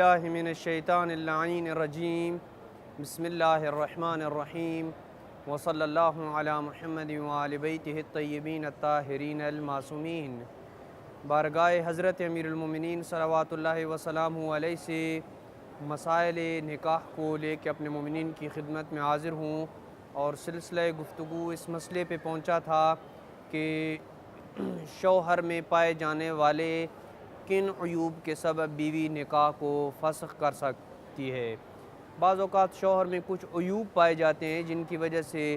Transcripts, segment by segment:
باللہ من الشیطان اللعین الرجیم بسم اللہ الرحمن الرحیم وصلی اللہ علی محمد وآل بیتہ الطیبین الطاہرین المعصومین۔ بارگاہ حضرت امیر المومنین صلوات اللہ وسلامہ علیہ سے مسائل نکاح کو لے کے اپنے مومنین کی خدمت میں حاضر ہوں، اور سلسلہ گفتگو اس مسئلے پہ پہنچا تھا کہ شوہر میں پائے جانے والے کن عیوب کے سبب بیوی نکاح کو فسخ کر سکتی ہے۔ بعض اوقات شوہر میں کچھ عیوب پائے جاتے ہیں جن کی وجہ سے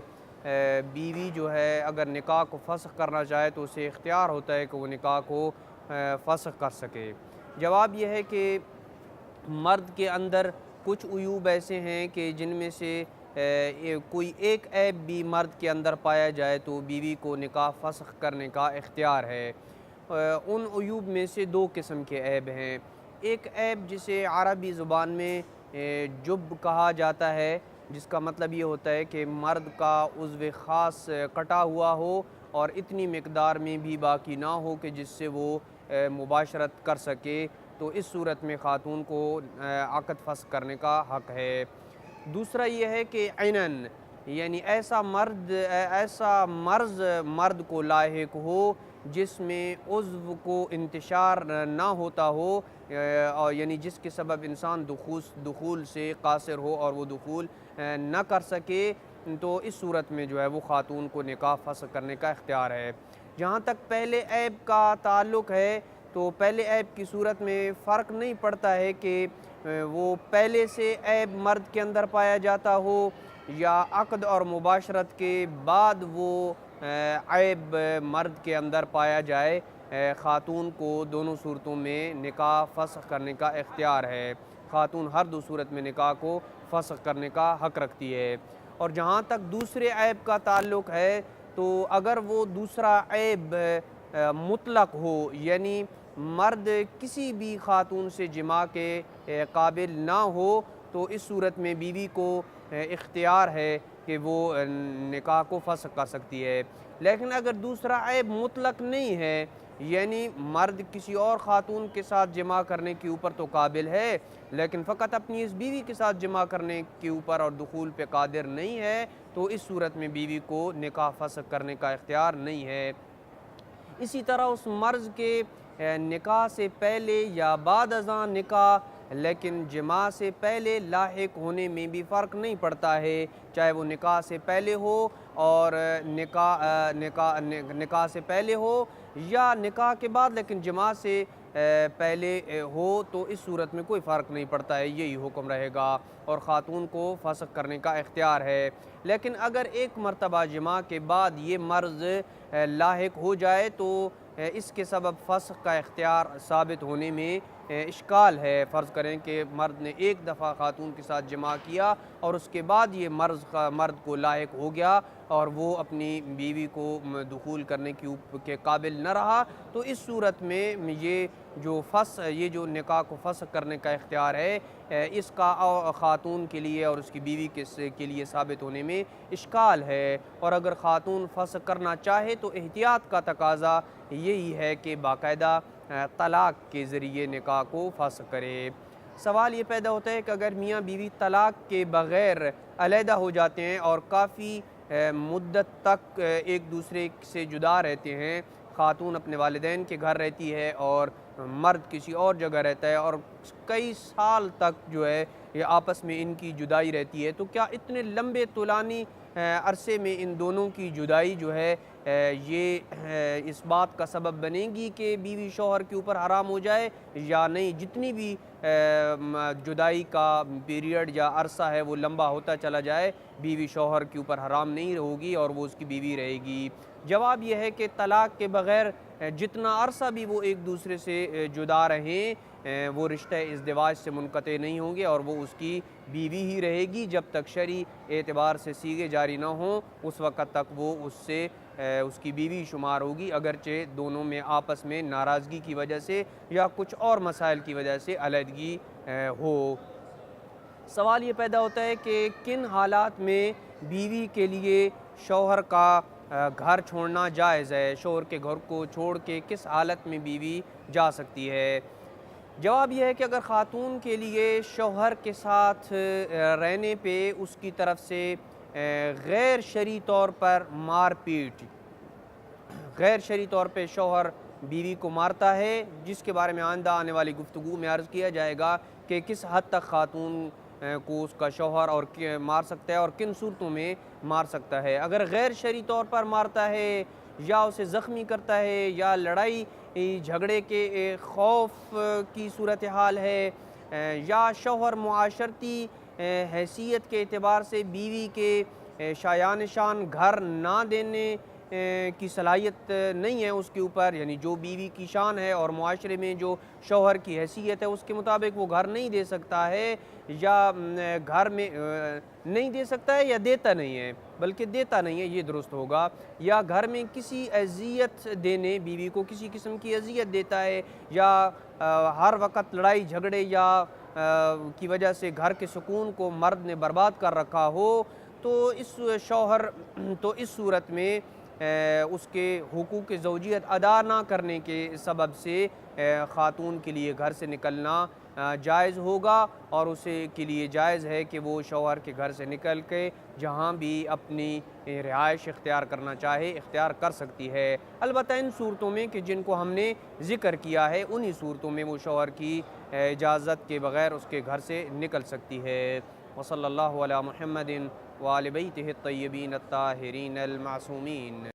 بیوی جو ہے اگر نکاح کو فسخ کرنا چاہے تو اسے اختیار ہوتا ہے کہ وہ نکاح کو فسخ کر سکے۔ جواب یہ ہے کہ مرد کے اندر کچھ عیوب ایسے ہیں کہ جن میں سے کوئی ایک عیب بھی مرد کے اندر پایا جائے تو بیوی کو نکاح فسخ کرنے کا اختیار ہے۔ ان عیوب میں سے دو قسم کے عیب ہیں۔ ایک عیب جسے عربی زبان میں جب کہا جاتا ہے، جس کا مطلب یہ ہوتا ہے کہ مرد کا عضو خاص کٹا ہوا ہو اور اتنی مقدار میں بھی باقی نہ ہو کہ جس سے وہ مباشرت کر سکے، تو اس صورت میں خاتون کو عقد فسخ کرنے کا حق ہے۔ دوسرا یہ ہے کہ عیناً یعنی ایسا مرض مرد کو لاحق ہو جس میں عضو کو انتشار نہ ہوتا ہو، یعنی جس کے سبب انسان دخول سے قاصر ہو اور وہ دخول نہ کر سکے، تو اس صورت میں جو ہے وہ خاتون کو نکاح فسخ کرنے کا اختیار ہے۔ جہاں تک پہلے عیب کا تعلق ہے تو پہلے عیب کی صورت میں فرق نہیں پڑتا ہے کہ وہ پہلے سے عیب مرد کے اندر پایا جاتا ہو یا عقد اور مباشرت کے بعد وہ عیب مرد کے اندر پایا جائے، خاتون کو دونوں صورتوں میں نکاح فسخ کرنے کا اختیار ہے۔ خاتون ہر دو صورت میں نکاح کو فسخ کرنے کا حق رکھتی ہے۔ اور جہاں تک دوسرے عیب کا تعلق ہے تو اگر وہ دوسرا عیب مطلق ہو، یعنی مرد کسی بھی خاتون سے جماع کے قابل نہ ہو، تو اس صورت میں بیوی کو اختیار ہے کہ وہ نکاح کو فسخ کر سکتی ہے۔ لیکن اگر دوسرا عیب مطلق نہیں ہے، یعنی مرد کسی اور خاتون کے ساتھ جماع کرنے کے اوپر تو قابل ہے لیکن فقط اپنی اس بیوی کے ساتھ جماع کرنے کے اوپر اور دخول پہ قادر نہیں ہے، تو اس صورت میں بیوی کو نکاح فسخ کرنے کا اختیار نہیں ہے۔ اسی طرح اس مرض کے نکاح سے پہلے یا بعد ازاں نکاح لیکن جماع سے پہلے لاحق ہونے میں بھی فرق نہیں پڑتا ہے، چاہے وہ نکاح سے پہلے ہو اور نکاح سے پہلے ہو یا نکاح کے بعد لیکن جماع سے پہلے ہو، تو اس صورت میں کوئی فرق نہیں پڑتا ہے، یہی حکم رہے گا اور خاتون کو فسخ کرنے کا اختیار ہے۔ لیکن اگر ایک مرتبہ جماع کے بعد یہ مرض لاحق ہو جائے تو اس کے سبب فسخ کا اختیار ثابت ہونے میں اشکال ہے۔ فرض کریں کہ مرد نے ایک دفعہ خاتون کے ساتھ جماع کیا اور اس کے بعد یہ مرد کو لاحق ہو گیا اور وہ اپنی بیوی کو دخول کرنے کے قابل نہ رہا، تو اس صورت میں یہ جو نکاح کو فسخ کرنے کا اختیار ہے، اس کا خاتون کے لیے اور اس کی بیوی کے لیے ثابت ہونے میں اشکال ہے۔ اور اگر خاتون فسخ کرنا چاہے تو احتیاط کا تقاضا یہی ہے کہ باقاعدہ طلاق کے ذریعے نکاح کو فسخ کرے۔ سوال یہ پیدا ہوتا ہے کہ اگر میاں بیوی طلاق کے بغیر علیحدہ ہو جاتے ہیں اور کافی مدت تک ایک دوسرے سے جدا رہتے ہیں، خاتون اپنے والدین کے گھر رہتی ہے اور مرد کسی اور جگہ رہتا ہے اور کئی سال تک جو ہے یہ آپس میں ان کی جدائی رہتی ہے، تو کیا اتنے لمبے طولانی عرصے میں ان دونوں کی جدائی جو ہے یہ اس بات کا سبب بنے گی کہ بیوی شوہر کے اوپر حرام ہو جائے یا نہیں؟ جتنی بھی جدائی کا پیریڈ یا عرصہ ہے وہ لمبا ہوتا چلا جائے، بیوی شوہر کے اوپر حرام نہیں ہوگی اور وہ اس کی بیوی رہے گی۔ جواب یہ ہے کہ طلاق کے بغیر جتنا عرصہ بھی وہ ایک دوسرے سے جدا رہیں، وہ رشتہ ازدواج سے منقطع نہیں ہوں گے اور وہ اس کی بیوی ہی رہے گی جب تک شرعی اعتبار سے صیغے جاری نہ ہوں، اس وقت تک وہ اس کی بیوی شمار ہوگی، اگرچہ دونوں میں آپس میں ناراضگی کی وجہ سے یا کچھ اور مسائل کی وجہ سے علیحدگی ہو۔ سوال یہ پیدا ہوتا ہے کہ کن حالات میں بیوی کے لیے شوہر کا گھر چھوڑنا جائز ہے، شوہر کے گھر کو چھوڑ کے کس حالت میں بیوی جا سکتی ہے؟ جواب یہ ہے کہ اگر خاتون کے لیے شوہر کے ساتھ رہنے پہ اس کی طرف سے غیر شرعی طور پر مار پیٹ، غیر شرعی طور پہ شوہر بیوی کو مارتا ہے، جس کے بارے میں آئندہ آنے والی گفتگو میں عرض کیا جائے گا کہ کس حد تک خاتون کو اس کا شوہر اور مار سکتا ہے اور کن صورتوں میں مار سکتا ہے۔ اگر غیر شرعی طور پر مارتا ہے یا اسے زخمی کرتا ہے یا لڑائی جھگڑے کے خوف کی صورتحال ہے، یا شوہر معاشرتی حیثیت کے اعتبار سے بیوی کے شایان شان گھر نہ دینے کی صلاحیت نہیں ہے اس کے اوپر، یعنی جو بیوی کی شان ہے اور معاشرے میں جو شوہر کی حیثیت ہے اس کے مطابق وہ گھر نہیں دے سکتا ہے، یا گھر میں نہیں دے سکتا ہے یا دیتا نہیں ہے، بلکہ دیتا نہیں ہے یہ درست ہوگا، یا گھر میں کسی اذیت دینے، بیوی کو کسی قسم کی اذیت دیتا ہے، یا ہر وقت لڑائی جھگڑے یا کی وجہ سے گھر کے سکون کو مرد نے برباد کر رکھا ہو، تو اس صورت میں اس کے حقوق زوجیت ادا نہ کرنے کے سبب سے خاتون کے لیے گھر سے نکلنا جائز ہوگا، اور اسے کے لیے جائز ہے کہ وہ شوہر کے گھر سے نکل کے جہاں بھی اپنی رہائش اختیار کرنا چاہے اختیار کر سکتی ہے، البتہ ان صورتوں میں کہ جن کو ہم نے ذکر کیا ہے انہی صورتوں میں وہ شوہر کی اجازت کے بغیر اس کے گھر سے نکل سکتی ہے۔ وصلی اللہ علی محمد وآل بیتہ الطیبین الطاہرین المعصومین۔